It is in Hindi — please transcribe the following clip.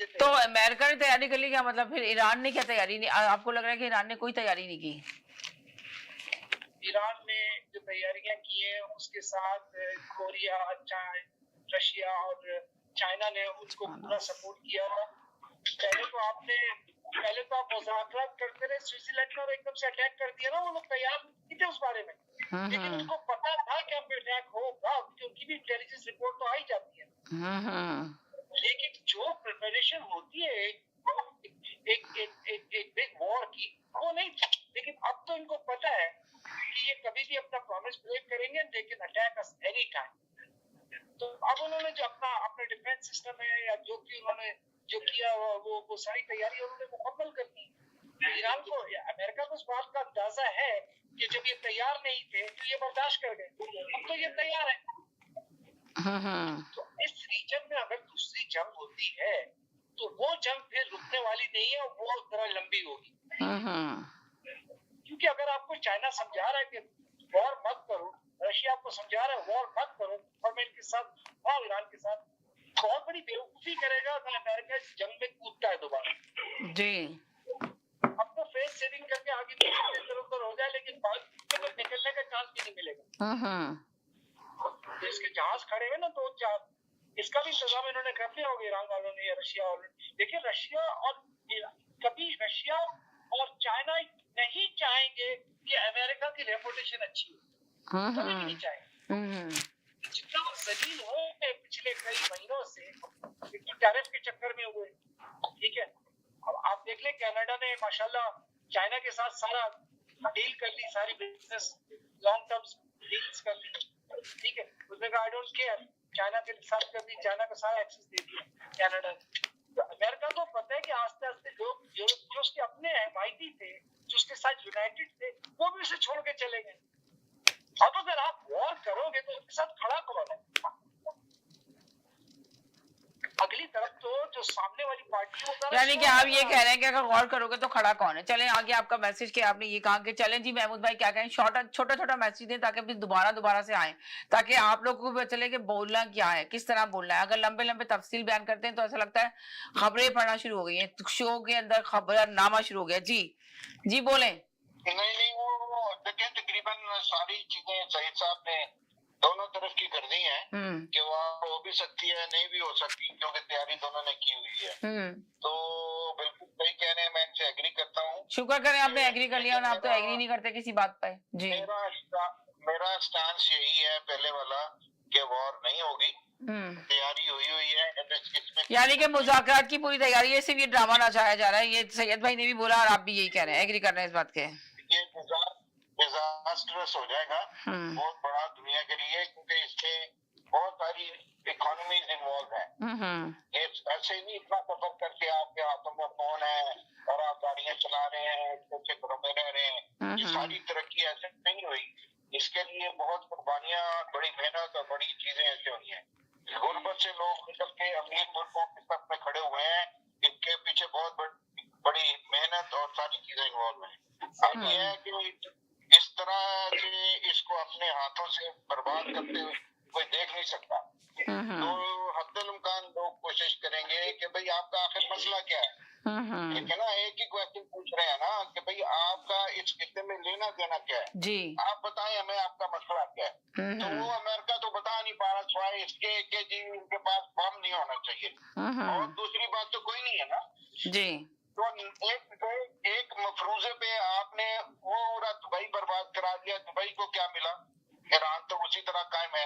चीजें तो तैयार। अमेरिका ने तैयारी कर ली क्या? मतलब फिर ईरान ने क्या तैयारी नहीं? आपको लग रहा है कि ईरान ने कोई तैयारी नहीं की? ईरान ने जो तैयारियां की हैं उसके साथ कोरिया, रशिया और चाइना ने उनको पूरा सपोर्ट किया। पहले तो आप मुज़ाकरात करते रहे स्विट्जरलैंड में और एकदम से अटैक कर दिया ना, वो लोग तैयार नहीं थे उस बारे में। लेकिन उनको पता था कि अब अटैक होगा, क्योंकि भी इंटेलिजेंस रिपोर्ट तो आ ही जाती है। लेकिन जो प्रिपरेशन होती है एक बिग वॉर की, वो नहीं थी। लेकिन अब तो इनको पता है कि ये कभी भी अपना प्रॉमिस ब्रेक करेंगे, they can attack us any time. तो अब उन्होंने जो अपने डिफेंस सिस्टम है या जो कि उन्होंने जो किया वो सारी तैयारी उन्होंने मुकम्मल कर दी। ईरान को, अमेरिका को इस बात का अंदाजा है कि जब ये तैयार नहीं थे तो ये बर्दाश्त कर गए, अब तो ये तैयार है। तो इस रीजन में अगर दूसरी जंग होती है तो वो जंग फिर रुकने वाली नहीं है, वो थोड़ा लंबी होगी। क्योंकि अगर आपको चाइना समझा रहा है कि वॉर मत करो, रशिया आपको समझा रहा है वॉर मत करो, और मैं इनके साथ और ईरान के साथ बहुत बड़ी बेवकूफी करेगा तो अमेरिका इस जंग में कूदता है दोबारा जी। अब तो फेस सेविंग करके आगे पीछे इधर उधर हो जाए, लेकिन बाद में तो निकलने का चांस भी नहीं मिलेगा। तो इसके जहाज खड़े हुए ना, तो इसका भी इंतजाम इन्होंने कर लिया होगा ईरान वालों ने या रशिया वालों ने। देखिए रशिया और कभी रशिया और चाइना नहीं चाहेंगे कि अमेरिका की रेपुटेशन अच्छी हो, कभी भी नहीं चाहेंगे। जितना वो जलील हो पिछले कई महीनों से टैरिफ के चक्कर में हुए, ठीक है। अब आप देख ले कनाडा ने माशाल्लाह चाइना के साथ सारा डील कर ली, सारी बिजनेस लॉन्ग टर्म डील्स कर ली, ठीक है। उसने कहा आई डोंट केयर, चाइना के साथ कर दी, चाइना को सारा एक्सेस दे दिया कनाडा ने। तो अमेरिका को पता है कि आस्ते आस्ते लोग जो उसके अपने माइटी थे, जो उसके साथ यूनाइटेड थे, वो भी उसे छोड़ के चले गए। अब अगर आप वॉर करोगे तो उसके साथ खड़ा कौन है? अगली तरफ तो जो सामने वाली पार्टी होगा, यानी कि आप ये कह रहे हैं कि अगर गौर करोगे तो खड़ा कौन है? चलें आगे आपका मैसेज के आपने ये कहा कि चलें जी महमूद भाई क्या कहें, छोटा छोटा मैसेज दें ताकि फिर दोबारा से आए, ताकि आप लोगों को पता चले कि बोलना क्या है, किस तरह बोलना है। अगर लंबे लंबे तफसील बयान करते हैं तो ऐसा लगता है खबरें पढ़ना शुरू हो गई है, शो के अंदर खबरनामा शुरू हो गया। जी बोले। नहीं वो देखिए तकरीबन सारी चीजें सईद साहब ने दोनों तरफ की कर दी हैं कि वो हो भी सकती है, नहीं भी हो सकती, क्योंकि तैयारी दोनों ने की हुई है। तो बिल्कुल सही कह रहे हैं, मैं इनसे एग्री करता हूँ। शुक्र करें आपने एग्री कर लिया, और आप तो एग्री नहीं करते किसी बात पे। जी मेरा स्टांस यही है पहले वाला कि वॉर नहीं होगी, तैयारी हुई है। यानी कि मुज़ाकरात की पूरी तैयारी है, सिर्फ ये ड्रामा ना चाहा जा रहा है। ये सैयद भाई ने भी बोला और आप भी यही कह रहे हैं, एग्री कर रहे हैं इस बात के। ये डिजास्टरस हो जाएगा बहुत बड़ा दुनिया के लिए, क्योंकि इसमें बहुत सारी इकोनॉमीज इन्वॉल्व है। ये ऐसे नहीं इतना सफर करके आपके हाथों में फोन है और आप गाड़ियां चला रहे हैं, अच्छे घरों में रह रहे हैं, ये सारी तरक्की ऐसे नहीं हुई। इसके लिए बहुत कुर्बानियां, बड़ी मेहनत और बड़ी चीजें ऐसे हुई हैं। गुर्बत से लोग निकल के अमीर मुल्कों के साथ में खड़े हुए हैं, इनके पीछे बहुत बड़ी मेहनत और सारी चीजें इन्वॉल्व हैं। अब ये है कि इस तरह से इसको अपने हाथों से बर्बाद करते हुए कोई देख नहीं सकता। तो हद्दुल इम्कान लोग कोशिश करेंगे कि भाई आपका आखिर मसला क्या है। ठीक है ना, एक ही क्वेश्चन पूछ रहे हैं ना कि भाई आपका इस किस्से में लेना देना क्या है जी, आप बताएं हमें आपका मसला क्या है। तो वो अमेरिका तो बता नहीं पा रहा, सिवाय इसके कि जी उनके पास बम नहीं होना चाहिए, और दूसरी बात तो कोई नहीं है ना जी। तो एक मफरूजे पे आपने वो पूरा दुबई बर्बाद करा दिया। दुबई को क्या मिला? ईरान तो उसी तरह कायम है।